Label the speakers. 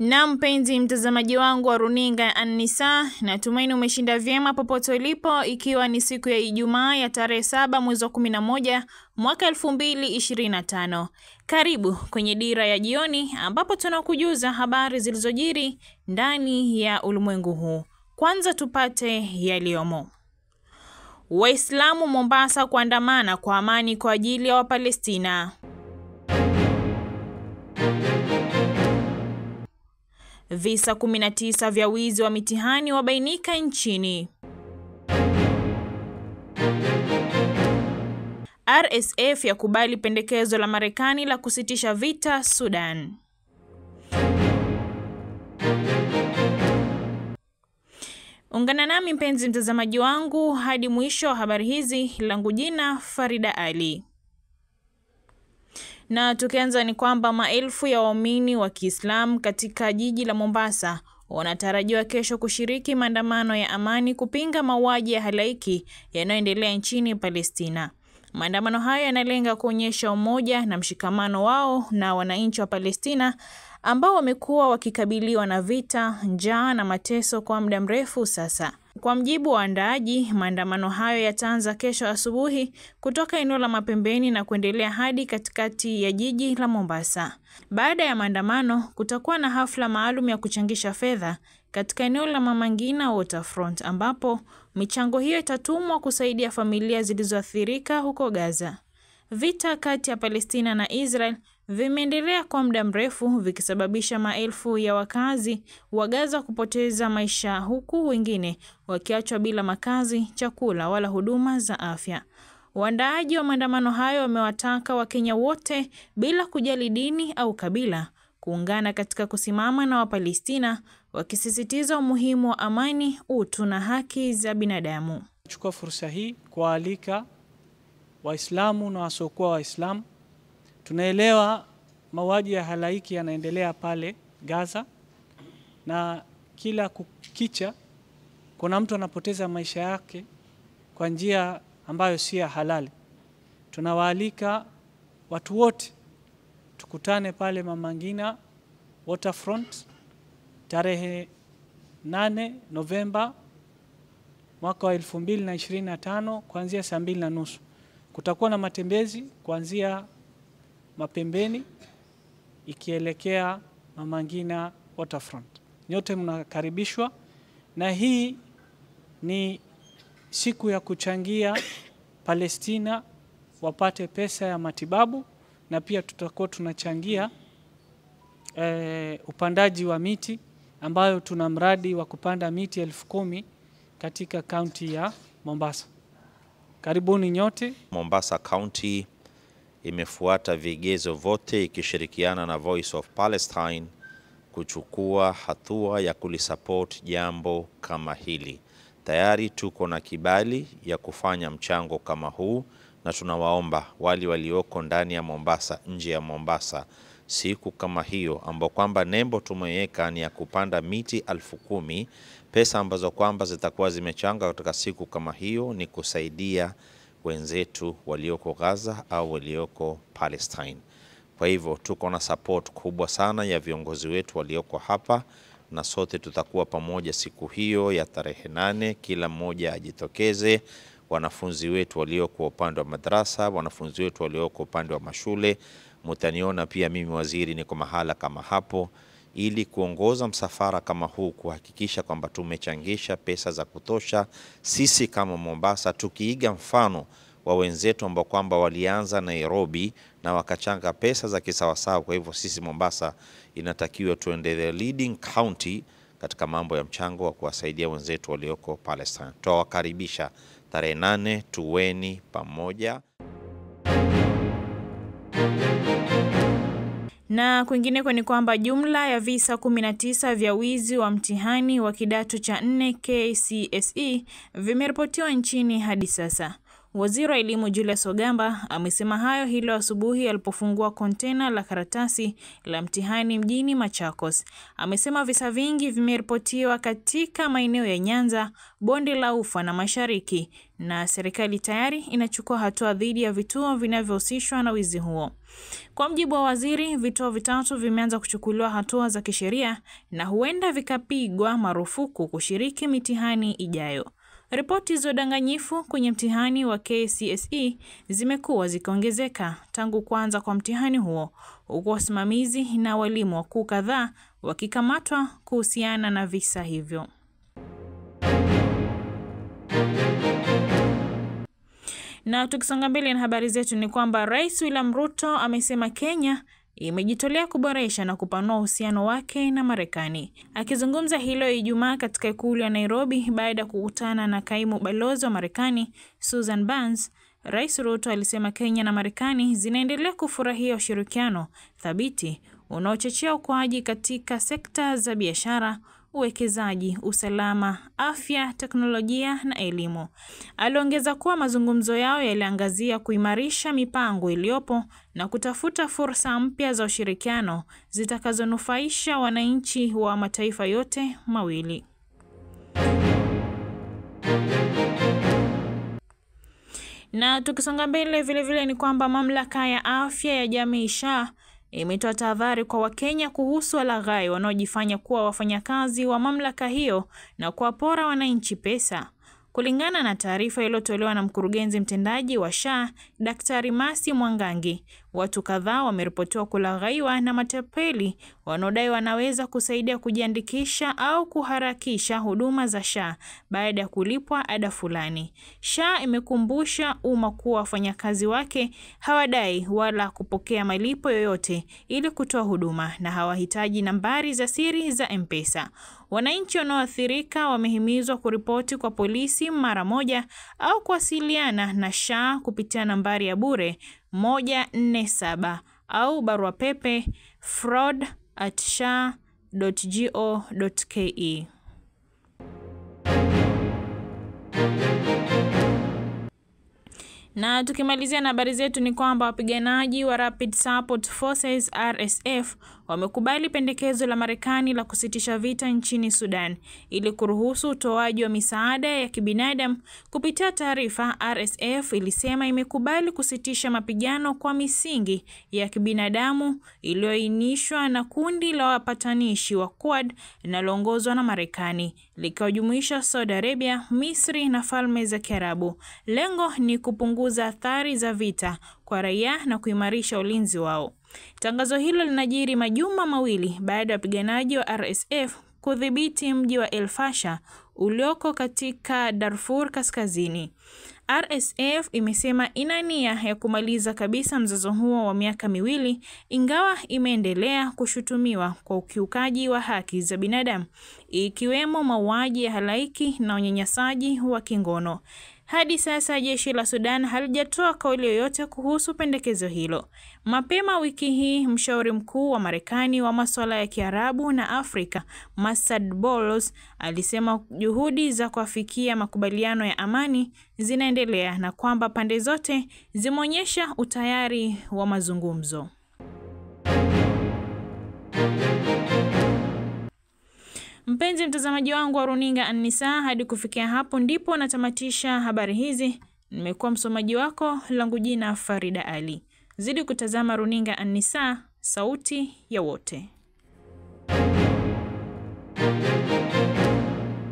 Speaker 1: Na mpenzi mtazamaji wangu wa runinga An-Nisa, natumaini umeshinda vyema popote ulipo, ikiwa ni siku ya Ijumaa ya tarehe 7 mwezi wa 11 mwaka 2025. Karibu kwenye Dira ya Jioni ambapo tunakujuza habari zilizojiri ndani ya ulimwengu huu. Kwanza tupate yaliyomo. Waislamu Mombasa kuandamana kwa amani kwa ajili ya Wapalestina. Visa 19 vya wizi wa mitihani wabainika nchini. RSF yakubali pendekezo la Marekani la kusitisha vita Sudan. Ungana nami mpenzi mtazamaji wangu hadi mwisho wa habari hizi. Langu jina Farida Ali. Na tukianza ni kwamba maelfu ya waumini wa Kiislamu katika jiji la Mombasa wanatarajiwa kesho kushiriki maandamano ya amani kupinga mauaji ya halaiki yanayoendelea nchini Palestina. Maandamano hayo yanalenga kuonyesha umoja na mshikamano wao na wananchi wa Palestina ambao wamekuwa wakikabiliwa na vita, njaa na mateso kwa muda mrefu sasa. Kwa mjibu wa waandaaji, maandamano hayo yataanza kesho asubuhi kutoka eneo la Mapembeni na kuendelea hadi katikati ya jiji la Mombasa. Baada ya maandamano, kutakuwa na hafla maalum ya kuchangisha fedha katika eneo la Mama Ngina Waterfront, ambapo michango hiyo itatumwa kusaidia familia zilizoathirika huko Gaza. Vita kati ya Palestina na Israel vimeendelea kwa muda mrefu, vikisababisha maelfu ya wakazi wa Gaza kupoteza maisha, huku wengine wakiachwa bila makazi, chakula wala huduma za afya. Waandaaji wa maandamano hayo wamewataka Wakenya wote bila kujali dini au kabila kuungana katika kusimama na Wapalestina, wakisisitiza umuhimu wa amani, utu na haki za binadamu.
Speaker 2: Chukua fursa hii kualika Waislamu na wasiokuwa Waislamu. Tunaelewa mauaji ya halaiki yanaendelea pale Gaza, na kila kukicha kuna mtu anapoteza maisha yake kwa njia ambayo si halali. Tunawaalika watu wote tukutane pale Mama Ngina Waterfront tarehe 8 Novemba mwaka wa 2025 kuanzia saa 2:30. Kutakuwa na matembezi kuanzia Mapembeni ikielekea Mama Ngina Waterfront. Nyote mnakaribishwa, na hii ni siku ya kuchangia Palestina wapate pesa ya matibabu, na pia tutakuwa tunachangia upandaji wa miti, ambayo tuna mradi wa kupanda miti 10,000 katika kaunti ya Mombasa. Karibuni nyote.
Speaker 3: Mombasa County imefuata vigezo vote ikishirikiana na Voice of Palestine kuchukua hatua ya kulisupport jambo kama hili. Tayari tuko na kibali ya kufanya mchango kama huu, na tunawaomba wali walioko ndani ya Mombasa, nje ya Mombasa, siku kama hiyo ambao kwamba nembo tumeweka ni ya kupanda miti 10,000, pesa ambazo kwamba zitakuwa zimechanga katika siku kama hiyo ni kusaidia wenzetu walioko Gaza au walioko Palestine. Kwa hivyo tuko na support kubwa sana ya viongozi wetu walioko hapa, na sote tutakuwa pamoja siku hiyo ya tarehe 8. Kila mmoja ajitokeze, wanafunzi wetu walioko upande wa madrasa, wanafunzi wetu walioko upande wa mashule. Mtaniona pia mimi waziri niko mahala kama hapo, ili kuongoza msafara kama huu, kuhakikisha kwamba tumechangisha pesa za kutosha. Sisi kama Mombasa tukiiga mfano wa wenzetu ambao kwamba walianza Nairobi na wakachanga pesa za kisawasawa. Kwa hivyo sisi Mombasa inatakiwa tuendelee leading county katika mambo ya mchango wa kuwasaidia wenzetu walioko Palestine. Tuwakaribisha tarehe 8, tuweni pamoja.
Speaker 1: Na kwingineko ni kwamba jumla ya visa 19 vya wizi wa mtihani wa kidato cha 4 KCSE vimeripotiwa nchini hadi sasa. Waziri wa Elimu Julius Ogamba amesema hayo hilo asubuhi alipofungua kontena la karatasi la mtihani mjini Machakos. Amesema visa vingi vimeripotiwa katika maeneo ya Nyanza, Bonde la Ufa na Mashariki, na serikali tayari inachukua hatua dhidi ya vituo vinavyohusishwa na wizi huo. Kwa mjibu wa waziri, vituo vitatu vimeanza kuchukuliwa hatua za kisheria na huenda vikapigwa marufuku kushiriki mitihani ijayo. Ripoti za udanganyifu kwenye mtihani wa KCSE zimekuwa zikiongezeka tangu kuanza kwa mtihani huo, huku wasimamizi na walimu wakuu kadhaa wakikamatwa kuhusiana na visa hivyo. Na tukisonga mbele na habari zetu ni kwamba Rais William Ruto amesema Kenya imejitolea kuboresha na kupanua uhusiano wake na Marekani. Akizungumza hilo Ijumaa katika ikulu ya Nairobi baada ya kukutana na kaimu balozi wa Marekani Susan Burns, Rais Ruto alisema Kenya na Marekani zinaendelea kufurahia ushirikiano thabiti unaochochea ukuaji katika sekta za biashara, uwekezaji, usalama, afya, teknolojia na elimu. Aliongeza kuwa mazungumzo yao yaliangazia kuimarisha mipango iliyopo na kutafuta fursa mpya za ushirikiano zitakazonufaisha wananchi wa mataifa yote mawili. Na tukisonga mbele vile ni kwamba mamlaka ya afya ya jamii SHA imetoa tahadhari kwa Wakenya kuhusu walaghai wanaojifanya kuwa wafanyakazi wa mamlaka hiyo na kuwapora wananchi pesa. Kulingana na taarifa iliyotolewa na mkurugenzi mtendaji wa SHA, Daktari Masi Mwangangi, watu kadhaa wameripotiwa kulaghaiwa na matapeli wanaodai wanaweza kusaidia kujiandikisha au kuharakisha huduma za SHA baada ya kulipwa ada fulani. SHA imekumbusha umma kuwa wafanyakazi wake hawadai wala kupokea malipo yoyote ili kutoa huduma na hawahitaji nambari za siri za M-Pesa. Wananchi wanaoathirika wamehimizwa kuripoti kwa polisi mara moja au kuwasiliana na SHA kupitia nambari ya bure 147 au barua pepe fraud@sha.go.ke. Na tukimalizia na habari zetu ni kwamba wapiganaji wa Rapid Support Forces RSF wamekubali pendekezo la Marekani la kusitisha vita nchini Sudan ili kuruhusu utoaji wa misaada ya kibinadamu. Kupitia taarifa, RSF ilisema imekubali kusitisha mapigano kwa misingi ya kibinadamu iliyoainishwa na kundi la wapatanishi wa Quad linaloongozwa na Marekani, likiwajumuisha Saudi Arabia, Misri na Falme za Kiarabu. Lengo ni kupunguza athari za vita kwa raia na kuimarisha ulinzi wao. Tangazo hilo linajiri majuma mawili baada ya wapiganaji wa RSF kudhibiti mji wa El Fasher ulioko katika Darfur Kaskazini. RSF imesema ina nia ya kumaliza kabisa mzozo huo wa miaka miwili, ingawa imeendelea kushutumiwa kwa ukiukaji wa haki za binadamu, ikiwemo mauaji ya halaiki na unyanyasaji wa kingono. Hadi sasa jeshi la Sudan halijatoa kauli yoyote kuhusu pendekezo hilo. Mapema wiki hii, mshauri mkuu wa Marekani wa masuala ya Kiarabu na Afrika, Masad Boulos, alisema juhudi za kuafikia makubaliano ya amani zinaendelea na kwamba pande zote zimeonyesha utayari wa mazungumzo. Mpenzi mtazamaji wangu wa runinga An-Nisa, hadi kufikia hapo ndipo natamatisha habari hizi. Nimekuwa msomaji wako, langu jina Farida Ali. Zidi kutazama runinga An-Nisa, sauti ya wote.